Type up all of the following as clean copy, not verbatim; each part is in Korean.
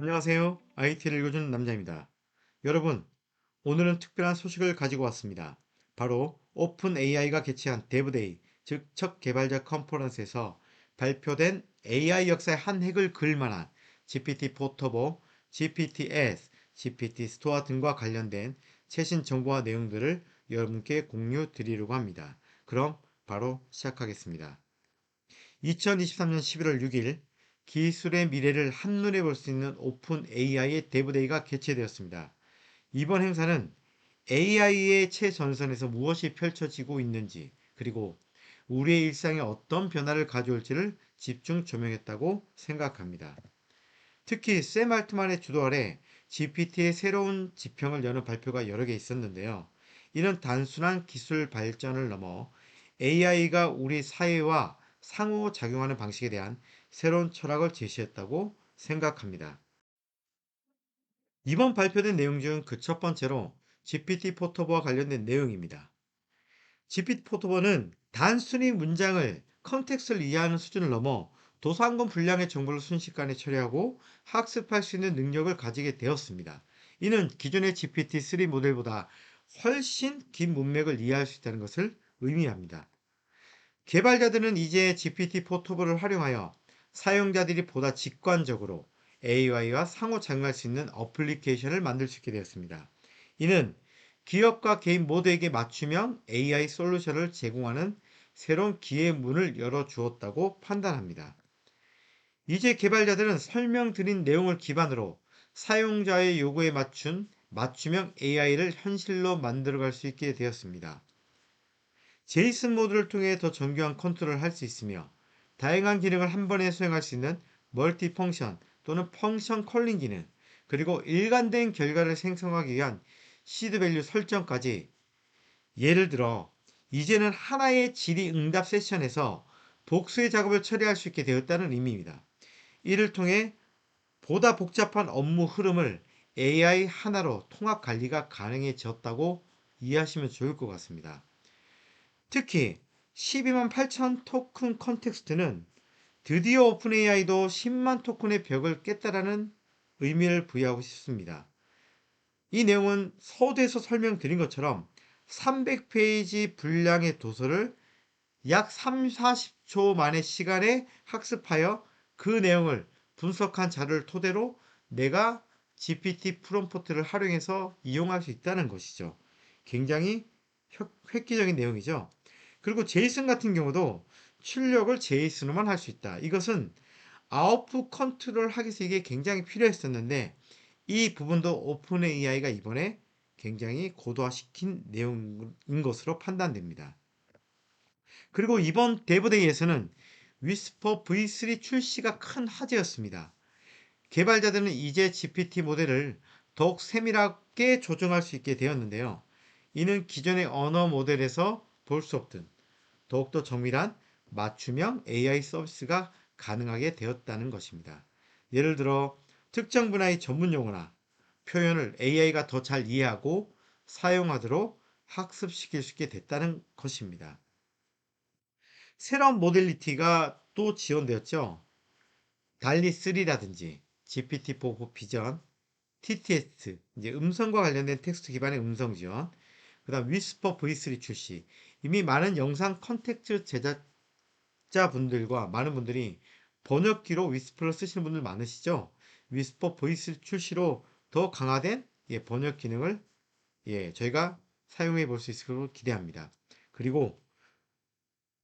안녕하세요. IT를 읽어주는 남자입니다. 여러분, 오늘은 특별한 소식을 가지고 왔습니다. 바로 오픈 AI가 개최한 데브데이, 즉 첫 개발자 컨퍼런스에서 발표된 AI 역사의 한 획을 그을 만한 GPT-4 터보, GPT-S, GPT 스토어 등과 관련된 최신 정보와 내용들을 여러분께 공유 드리려고 합니다. 그럼 바로 시작하겠습니다. 2023년 11월 6일 기술의 미래를 한눈에 볼 수 있는 오픈 AI의 데브데이가 개최되었습니다. 이번 행사는 AI의 최전선에서 무엇이 펼쳐지고 있는지, 그리고 우리의 일상에 어떤 변화를 가져올지를 집중 조명했다고 생각합니다. 특히 샘 알트만의 주도 아래 GPT의 새로운 지평을 여는 발표가 여러 개 있었는데요. 이는 단순한 기술 발전을 넘어 AI가 우리 사회와 상호작용하는 방식에 대한 새로운 철학을 제시했다고 생각합니다. 이번 발표된 내용 중 그 첫 번째로 GPT 포토버와 관련된 내용입니다. GPT 포토버는 단순히 문장을 컨텍스트를 이해하는 수준을 넘어 도서 한 권 분량의 정보를 순식간에 처리하고 학습할 수 있는 능력을 가지게 되었습니다. 이는 기존의 GPT-3 모델보다 훨씬 긴 문맥을 이해할 수 있다는 것을 의미합니다. 개발자들은 이제 GPT 포토버를 활용하여 사용자들이 보다 직관적으로 AI와 상호작용할 수 있는 어플리케이션을 만들 수 있게 되었습니다. 이는 기업과 개인 모두에게 맞춤형 AI 솔루션을 제공하는 새로운 기회 문을 열어주었다고 판단합니다. 이제 개발자들은 설명드린 내용을 기반으로 사용자의 요구에 맞춘 맞춤형 AI를 현실로 만들어갈 수 있게 되었습니다. 제이슨 모드를 통해 더 정교한 컨트롤을 할 수 있으며 다양한 기능을 한 번에 수행할 수 있는 멀티 펑션 또는 펑션 컬링 기능, 그리고 일관된 결과를 생성하기 위한 시드 밸류 설정까지. 예를 들어 이제는 하나의 질의 응답 세션에서 복수의 작업을 처리할 수 있게 되었다는 의미입니다. 이를 통해 보다 복잡한 업무 흐름을 AI 하나로 통합 관리가 가능해졌다고 이해하시면 좋을 것 같습니다. 특히 12만 8천 토큰 컨텍스트는 드디어 오픈AI도 10만 토큰의 벽을 깼다라는 의미를 부여하고 싶습니다. 이 내용은 서두에서 설명드린 것처럼 300페이지 분량의 도서를 약 3, 40초 만의 시간에 학습하여 그 내용을 분석한 자료를 토대로 내가 GPT 프롬프트를 활용해서 이용할 수 있다는 것이죠. 굉장히 획기적인 내용이죠. 그리고 제이슨 같은 경우도 출력을 제이슨으로만 할 수 있다. 이것은 아웃풋 컨트롤 하기 위해서 이게 굉장히 필요했었는데 이 부분도 오픈 AI가 이번에 굉장히 고도화시킨 내용인 것으로 판단됩니다. 그리고 이번 데브데이에서는 위스퍼 V3 출시가 큰 화제였습니다. 개발자들은 이제 GPT 모델을 더욱 세밀하게 조정할 수 있게 되었는데요. 이는 기존의 언어 모델에서 볼 수 없던 더욱더 정밀한 맞춤형 AI 서비스가 가능하게 되었다는 것입니다. 예를 들어 특정 분야의 전문 용어나 표현을 AI가 더 잘 이해하고 사용하도록 학습시킬 수 있게 됐다는 것입니다. 새로운 모델리티가 또 지원되었죠. 달리3라든지 GPT-4 비전, TTS, 이제 음성과 관련된 텍스트 기반의 음성 지원, 그 다음 위스퍼 V3 출시. 이미 많은 영상 컨텐츠 제작자분들과 많은 분들이 번역기로 위스퍼를 쓰시는 분들 많으시죠? 위스퍼 V3 출시로 더 강화된 번역 기능을 저희가 사용해 볼 수 있을 것으로 기대합니다. 그리고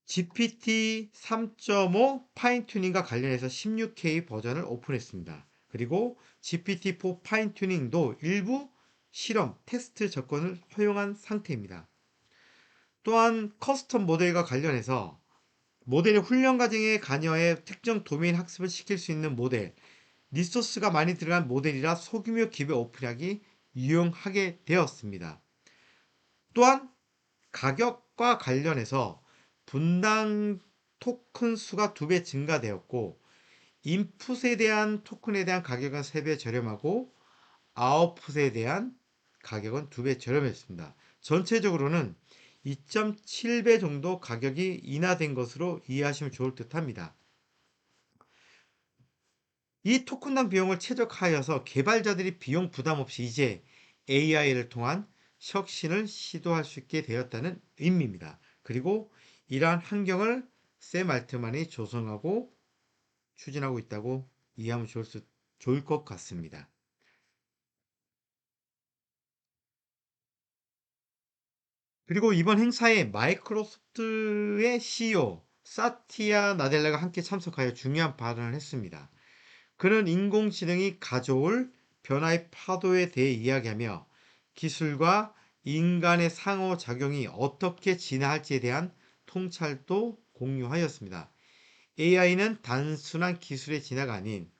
GPT 3.5 파인 튜닝과 관련해서 16K 버전을 오픈했습니다. 그리고 GPT-4 파인 튜닝도 일부 실험, 테스트 접근을 허용한 상태입니다. 또한 커스텀 모델과 관련해서 모델의 훈련 과정에 관여해 특정 도메인 학습을 시킬 수 있는 모델, 리소스가 많이 들어간 모델이라 소규모 기배 오픈하기 유용하게 되었습니다. 또한 가격과 관련해서 분당 토큰 수가 2배 증가되었고 인풋에 대한 토큰에 대한 가격은 3배 저렴하고 아웃풋에 대한 가격은 2배 저렴했습니다. 전체적으로는 2.7배 정도 가격이 인하된 것으로 이해하시면 좋을 듯 합니다. 이 토큰당 비용을 최적화하여서 개발자들이 비용 부담 없이 이제 AI를 통한 혁신을 시도할 수 있게 되었다는 의미입니다. 그리고 이러한 환경을 샘 알트만이 조성하고 추진하고 있다고 이해하면 좋을 것 같습니다. 그리고 이번 행사에 마이크로소프트의 CEO 사티아 나델라가 함께 참석하여 중요한 발언을 했습니다. 그는 인공지능이 가져올 변화의 파도에 대해 이야기하며 기술과 인간의 상호작용이 어떻게 진화할지에 대한 통찰도 공유하였습니다. AI는 단순한 기술의 진화가 아닌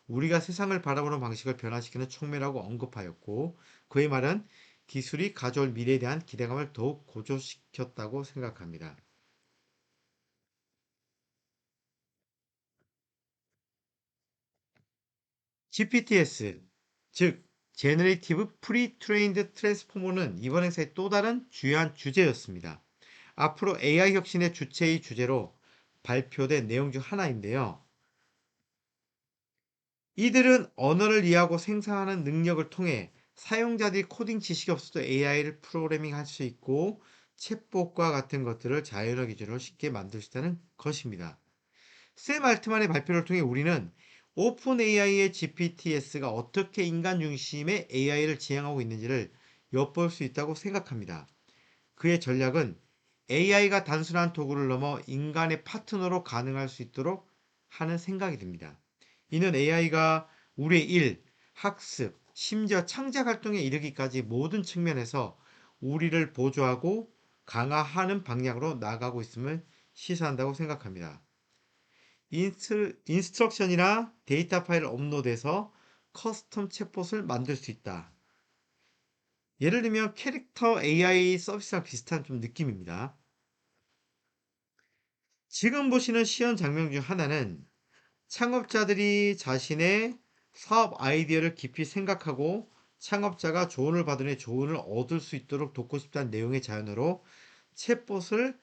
우리가 세상을 바라보는 방식을 변화시키는 촉매라고 언급하였고, 그의 말은 기술이 가져올 미래에 대한 기대감을 더욱 고조시켰다고 생각합니다. GPTS, 즉 Generative Pre-trained Transformer는 이번 행사의 또 다른 주요한 주제였습니다. 앞으로 AI 혁신의 주체의 주제로 발표된 내용 중 하나인데요. 이들은 언어를 이해하고 생성하는 능력을 통해 사용자들이 코딩 지식이 없어도 AI를 프로그래밍할 수 있고 챗봇과 같은 것들을 자연어 기준으로 쉽게 만들 수 있다는 것입니다. 샘 알트만의 발표를 통해 우리는 오픈 AI의 GPTS가 어떻게 인간 중심의 AI를 지향하고 있는지를 엿볼 수 있다고 생각합니다. 그의 전략은 AI가 단순한 도구를 넘어 인간의 파트너로 가능할 수 있도록 하는 생각이 듭니다. 이는 AI가 우리의 일, 학습, 심지어 창작 활동에 이르기까지 모든 측면에서 우리를 보조하고 강화하는 방향으로 나아가고 있음을 시사한다고 생각합니다. 인스트럭션이나 데이터 파일을 업로드해서 커스텀 챗봇을 만들 수 있다. 예를 들면 캐릭터 AI 서비스랑 비슷한 좀 느낌입니다. 지금 보시는 시연 장면 중 하나는 창업자들이 자신의 사업 아이디어를 깊이 생각하고 창업자가 조언을 받으니 조언을 얻을 수 있도록 돕고 싶다는 내용의 자연어로 챗봇을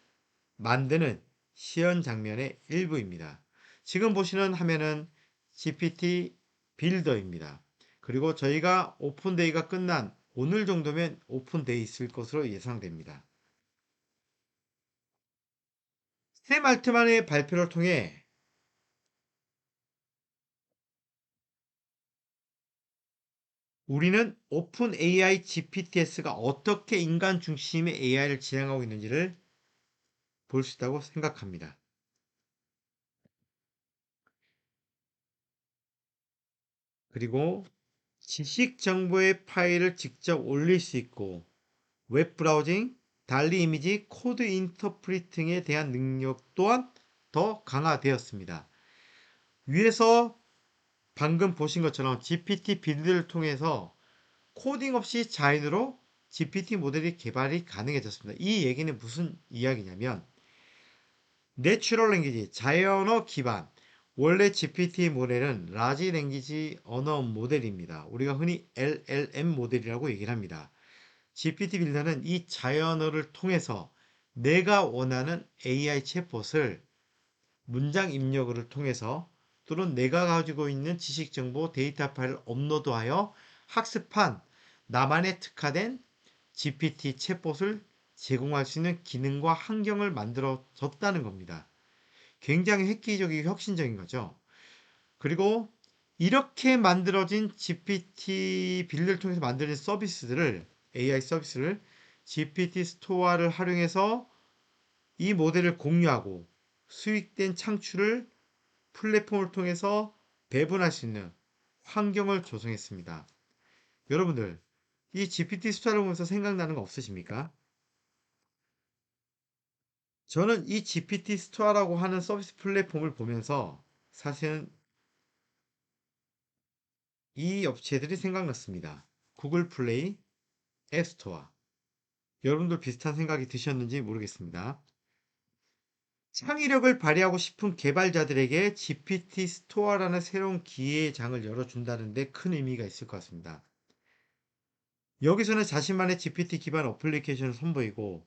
만드는 시연 장면의 일부입니다. 지금 보시는 화면은 GPT 빌더입니다. 그리고 저희가 오픈데이가 끝난 오늘 정도면 오픈되어 있을 것으로 예상됩니다. 샘 알트만의 발표를 통해 우리는 오픈 AI GPTS가 어떻게 인간 중심의 AI를 지향하고 있는지를 볼 수 있다고 생각합니다. 그리고 지식 정보의 파일을 직접 올릴 수 있고 웹 브라우징, 달리 이미지, 코드 인터프리팅에 대한 능력 또한 더 강화되었습니다. 위에서 방금 보신 것처럼 GPT 빌드를 통해서 코딩 없이 자연으로 GPT 모델이 개발이 가능해졌습니다. 이 얘기는 무슨 이야기냐면 내추럴 랭귀지, 자연어 기반. 원래 GPT 모델은 라지 랭귀지 언어 모델입니다. 우리가 흔히 LLM 모델이라고 얘기를 합니다. GPT 빌더는 이 자연어를 통해서 내가 원하는 AI 챗봇을 문장 입력을 통해서 또는 내가 가지고 있는 지식 정보 데이터 파일을 업로드하여 학습한 나만의 특화된 GPT 챗봇을 제공할 수 있는 기능과 환경을 만들어 줬다는 겁니다. 굉장히 획기적이고 혁신적인 거죠. 그리고 이렇게 만들어진 GPT 빌드를 통해서 만들어진 서비스들을 AI 서비스를 GPT 스토어를 활용해서 이 모델을 공유하고 수익된 창출을 플랫폼을 통해서 배분할 수 있는 환경을 조성했습니다. 여러분들, 이 GPT 스토어를 보면서 생각나는 거 없으십니까? 저는 이 GPT 스토어라고 하는 서비스 플랫폼을 보면서 사실은 이 업체들이 생각났습니다. 구글 플레이, 앱스토어. 여러분들 비슷한 생각이 드셨는지 모르겠습니다. 창의력을 발휘하고 싶은 개발자들에게 GPT 스토어라는 새로운 기회의 장을 열어준다는 데 큰 의미가 있을 것 같습니다. 여기서는 자신만의 GPT 기반 어플리케이션을 선보이고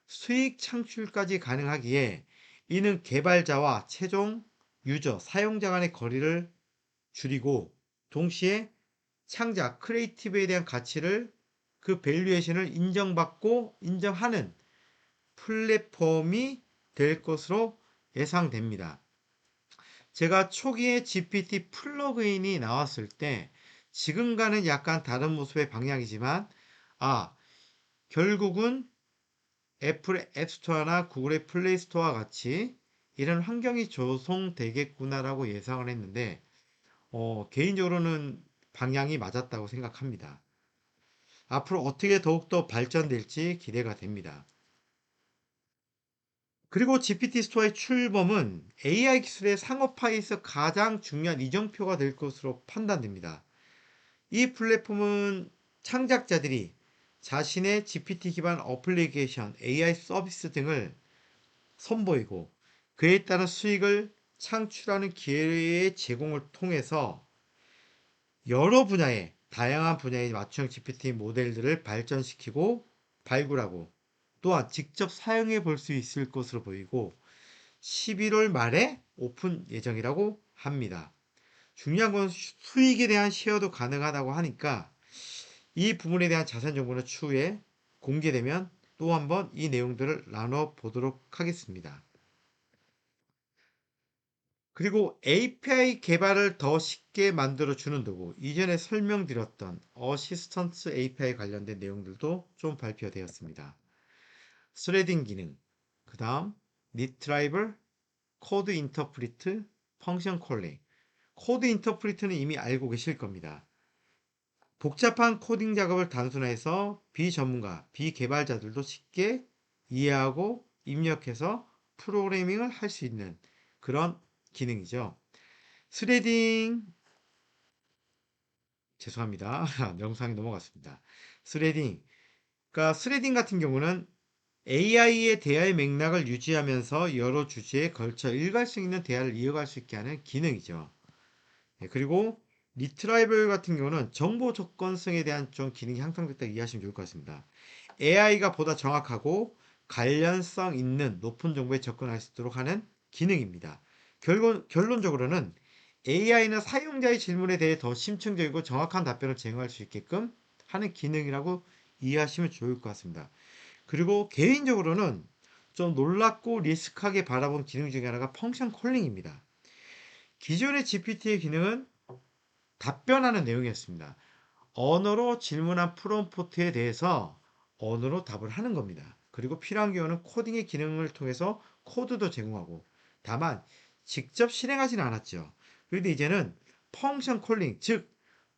수익 창출까지 가능하기에 이는 개발자와 최종 유저, 사용자 간의 거리를 줄이고 동시에 창작, 크리에이티브에 대한 가치를 그 밸류에이션을 인정받고 인정하는 플랫폼이 될 것으로 예상됩니다. 제가 초기에 GPT 플러그인이 나왔을 때 지금과는 약간 다른 모습의 방향이지만 결국은 애플의 앱스토어나 구글의 플레이스토어와 같이 이런 환경이 조성되겠구나라고 예상을 했는데 개인적으로는 방향이 맞았다고 생각합니다. 앞으로 어떻게 더욱더 발전될지 기대가 됩니다. 그리고 GPT 스토어의 출범은 AI 기술의 상업화에서 가장 중요한 이정표가 될 것으로 판단됩니다. 이 플랫폼은 창작자들이 자신의 GPT 기반 어플리케이션, AI 서비스 등을 선보이고 그에 따른 수익을 창출하는 기회의 제공을 통해서 여러 분야의 다양한 분야의 맞춤형 GPT 모델들을 발전시키고 발굴하고 또한 직접 사용해 볼 수 있을 것으로 보이고 11월 말에 오픈 예정이라고 합니다. 중요한 건 수익에 대한 쉐어도 가능하다고 하니까 이 부분에 대한 자세한 정보는 추후에 공개되면 또 한번 이 내용들을 나눠 보도록 하겠습니다. 그리고 API 개발을 더 쉽게 만들어 주는 도구, 이전에 설명드렸던 어시스턴트 API 관련된 내용들도 좀 발표되었습니다. 스레딩 기능, 그 다음 니트라이블, 코드 인터프리트, 펑션 콜링. 코드 인터프리트는 이미 알고 계실 겁니다. 복잡한 코딩 작업을 단순화해서 비전문가, 비개발자들도 쉽게 이해하고 입력해서 프로그래밍을 할 수 있는 그런 기능이죠. 스레딩, 죄송합니다. 명상이 넘어갔습니다. 스레딩. 그러니까 스레딩 같은 경우는 AI의 대화의 맥락을 유지하면서 여러 주제에 걸쳐 일관성 있는 대화를 이어갈 수 있게 하는 기능이죠. 그리고 리트라이블 같은 경우는 정보 접근성에 대한 좀 기능이 향상됐다 이해하시면 좋을 것 같습니다. AI가 보다 정확하고 관련성 있는 높은 정보에 접근할 수 있도록 하는 기능입니다. 결론적으로는 AI는 사용자의 질문에 대해 더 심층적이고 정확한 답변을 제공할 수 있게끔 하는 기능이라고 이해하시면 좋을 것 같습니다. 그리고 개인적으로는 좀 놀랍고 리스크하게 바라본 기능 중에 하나가 펑션 콜링입니다. 기존의 GPT의 기능은 답변하는 내용이었습니다. 언어로 질문한 프롬프트에 대해서 언어로 답을 하는 겁니다. 그리고 필요한 경우는 코딩의 기능을 통해서 코드도 제공하고 다만 직접 실행하지는 않았죠. 그런데 이제는 펑션 콜링, 즉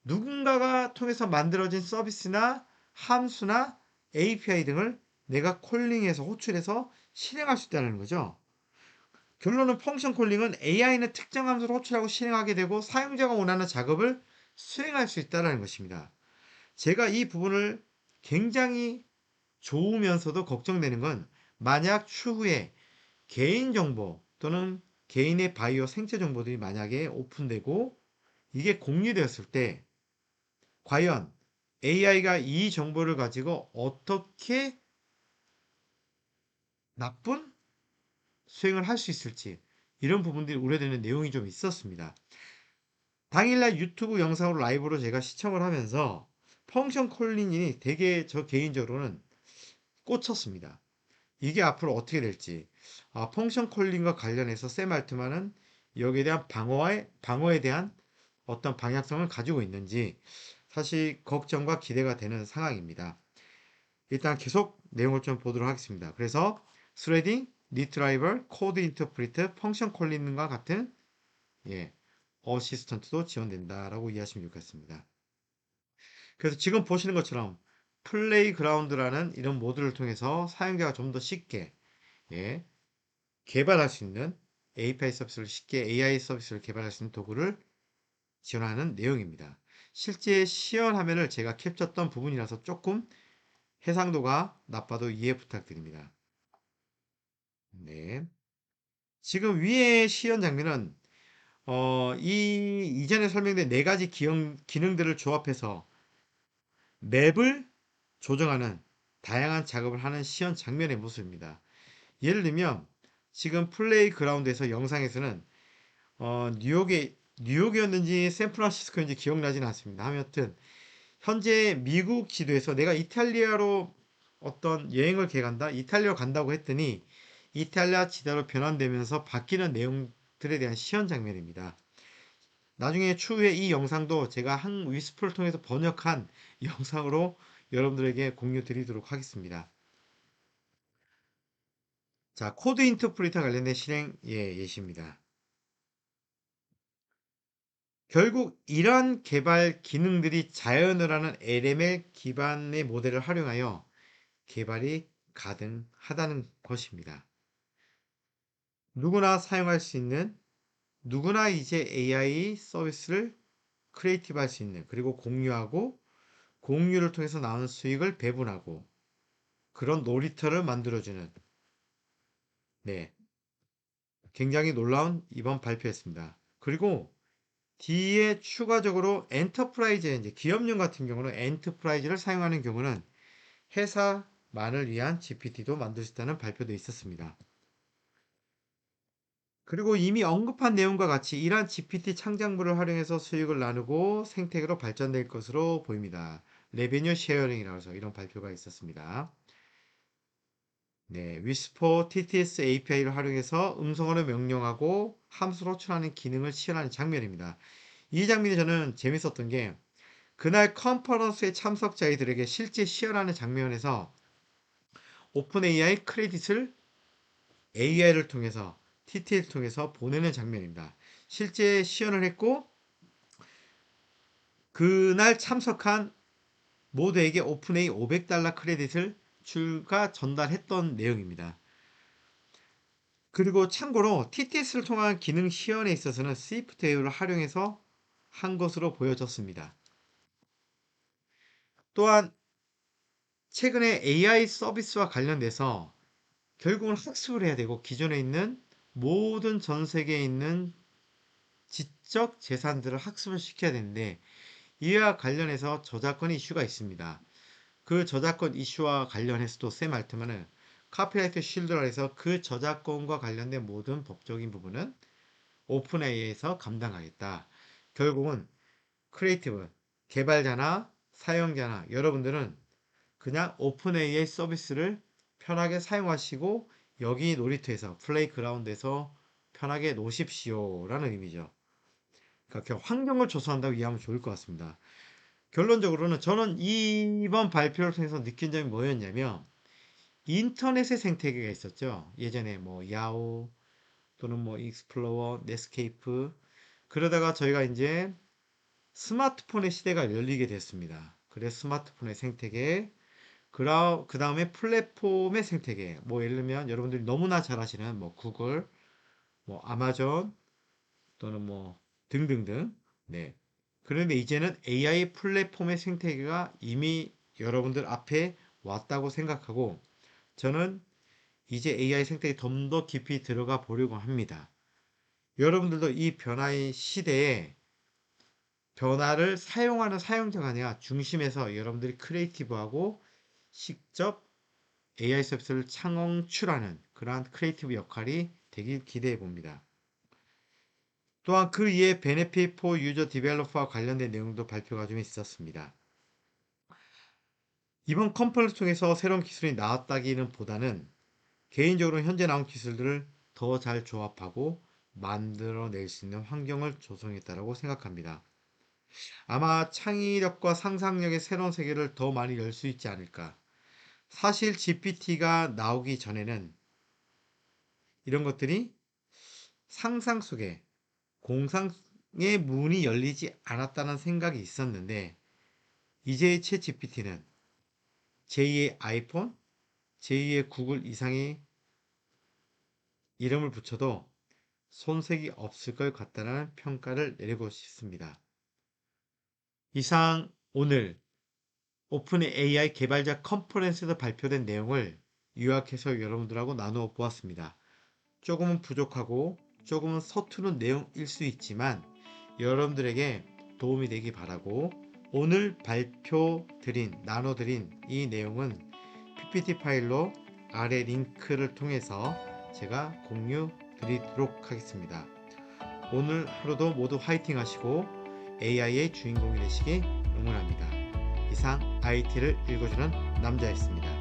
누군가가 통해서 만들어진 서비스나 함수나 API 등을 내가 콜링해서 호출해서 실행할 수 있다는 거죠. 결론은 펑션 콜링은 AI는 특정 함수를 호출하고 실행하게 되고 사용자가 원하는 작업을 수행할 수 있다는 것입니다. 제가 이 부분을 굉장히 좋으면서도 걱정되는 건 만약 추후에 개인정보 또는 개인의 바이오 생체 정보들이 만약에 오픈되고 이게 공유되었을 때 과연 AI가 이 정보를 가지고 어떻게 나쁜 수행을 할 수 있을지 이런 부분들이 우려되는 내용이 좀 있었습니다. 당일날 유튜브 영상으로 라이브로 제가 시청을 하면서 펑션 콜링이 되게 저 개인적으로는 꽂혔습니다. 이게 앞으로 어떻게 될지. 펑션 콜링과 관련해서 샘 알트만은 여기에 대한 방어에 대한 어떤 방향성을 가지고 있는지 사실 걱정과 기대가 되는 상황입니다. 일단 계속 내용을 좀 보도록 하겠습니다. 그래서 스레딩, 리트라이벌, 코드 인터프리트, 펑션 콜링과 같은 예, 어시스턴트도 지원된다라고 이해하시면 좋겠습니다. 그래서 지금 보시는 것처럼 플레이그라운드라는 이런 모드를 통해서 사용자가 좀 더 쉽게 예, 개발할 수 있는 API 서비스를 쉽게 AI 서비스를 개발할 수 있는 도구를 지원하는 내용입니다. 실제 시연 화면을 제가 캡처했던 부분이라서 조금 해상도가 나빠도 이해 부탁드립니다. 네. 지금 위의 시연 장면은 이전에 설명된 네 가지 기능들을 조합해서 맵을 조정하는 다양한 작업을 하는 시연 장면의 모습입니다. 예를 들면 지금 플레이그라운드에서 영상에서는 뉴욕이었는지 샌프란시스코인지 기억나진 않습니다. 아무튼 현재 미국 지도에서 내가 이탈리아로 어떤 여행을 계획한다. 이탈리아로 간다고 했더니 이탈리아 지도로 변환되면서 바뀌는 내용들에 대한 시연 장면입니다. 나중에 추후에 이 영상도 제가 한 위스프를 통해서 번역한 영상으로 여러분들에게 공유 드리도록 하겠습니다. 자, 코드 인터프리터 관련된 실행 예시입니다. 결국 이러한 개발 기능들이 자연어라는 LML 기반의 모델을 활용하여 개발이 가능하다는 것입니다. 누구나 사용할 수 있는, 누구나 이제 AI 서비스를 크리에이티브 할 수 있는, 그리고 공유하고 공유를 통해서 나오는 수익을 배분하고 그런 놀이터를 만들어주는, 네, 굉장히 놀라운 이번 발표였습니다. 그리고 뒤에 추가적으로 엔터프라이즈, 이제 기업용 같은 경우는 엔터프라이즈를 사용하는 경우는 회사만을 위한 GPT도 만들 수 있다는 발표도 있었습니다. 그리고 이미 언급한 내용과 같이 이러한 GPT 창작물을 활용해서 수익을 나누고 생태계로 발전될 것으로 보입니다. 레베뉴 쉐어링이라고 해서 이런 발표가 있었습니다. 네, 위스퍼 TTS API를 활용해서 음성어를 명령하고 함수로 호출하는 기능을 시연하는 장면입니다. 이 장면이 저는 재밌었던 게 그날 컨퍼런스에 참석자들에게 실제 시연하는 장면에서 오픈 AI 크레딧을 AI를 통해서 TT를 통해서 보내는 장면입니다. 실제 시연을 했고 그날 참석한 모두에게 오픈AI $500 크레딧을 전달했던 내용입니다. 그리고 참고로 TTS를 통한 기능 시연에 있어서는 스위프트웨어를 활용해서 한 것으로 보여졌습니다. 또한 최근에 AI 서비스와 관련돼서 결국은 학습을 해야 되고 기존에 있는 모든 전 세계에 있는 지적 재산들을 학습을 시켜야 되는데 이와 관련해서 저작권 이슈가 있습니다. 그 저작권 이슈와 관련해서도 쌤 알트만은 카피라이트 쉴드라 해서 그 저작권과 관련된 모든 법적인 부분은 오픈 AI에서 감당하겠다. 결국은 크리에이티브, 개발자나 사용자나 여러분들은 그냥 오픈 AI 서비스를 편하게 사용하시고 여기 놀이터에서 플레이그라운드에서 편하게 노십시오라는 의미죠. 그러니까 환경을 조성한다고 이해하면 좋을 것 같습니다. 결론적으로는 저는 이번 발표를 통해서 느낀 점이 뭐였냐면 인터넷의 생태계가 있었죠. 예전에 뭐 야후 또는 뭐 익스플로러, 넷스케이프 그러다가 저희가 이제 스마트폰의 시대가 열리게 됐습니다. 그래서 스마트폰의 생태계 그 다음에 플랫폼의 생태계 뭐 예를 들면 여러분들이 너무나 잘 아시는 뭐 구글, 뭐 아마존 또는 뭐 등등등 네. 그런데 이제는 AI 플랫폼의 생태계가 이미 여러분들 앞에 왔다고 생각하고 저는 이제 AI 생태계에 좀 더 깊이 들어가 보려고 합니다. 여러분들도 이 변화의 시대에 변화를 사용하는 사용자가 아니라 중심에서 여러분들이 크리에이티브하고 직접 AI 서비스를 창출하는 그러한 크리에이티브 역할이 되길 기대해 봅니다. 또한 그 이에 베네핏 포 유저 디벨로퍼와 관련된 내용도 발표가 좀 있었습니다. 이번 컨퍼런스 통해서 새로운 기술이 나왔다기는 보다는 개인적으로 현재 나온 기술들을 더 잘 조합하고 만들어낼 수 있는 환경을 조성했다고 생각합니다. 아마 창의력과 상상력의 새로운 세계를 더 많이 열 수 있지 않을까. 사실 GPT가 나오기 전에는 이런 것들이 상상 속에 공상의 문이 열리지 않았다는 생각이 있었는데 이제의 챗 GPT는 제2의 아이폰, 제2의 구글 이상의 이름을 붙여도 손색이 없을 것 같다는 평가를 내리고 싶습니다. 이상 오늘 오픈 AI 개발자 컨퍼런스에서 발표된 내용을 요약해서 여러분들하고 나누어 보았습니다. 조금은 부족하고 조금은 서투른 내용일 수 있지만 여러분들에게 도움이 되기 바라고 오늘 나눠드린 이 내용은 PPT 파일로 아래 링크를 통해서 제가 공유 드리도록 하겠습니다. 오늘 하루도 모두 화이팅 하시고 AI의 주인공이 되시기 응원합니다. 이상 IT를 읽어주는 남자였습니다.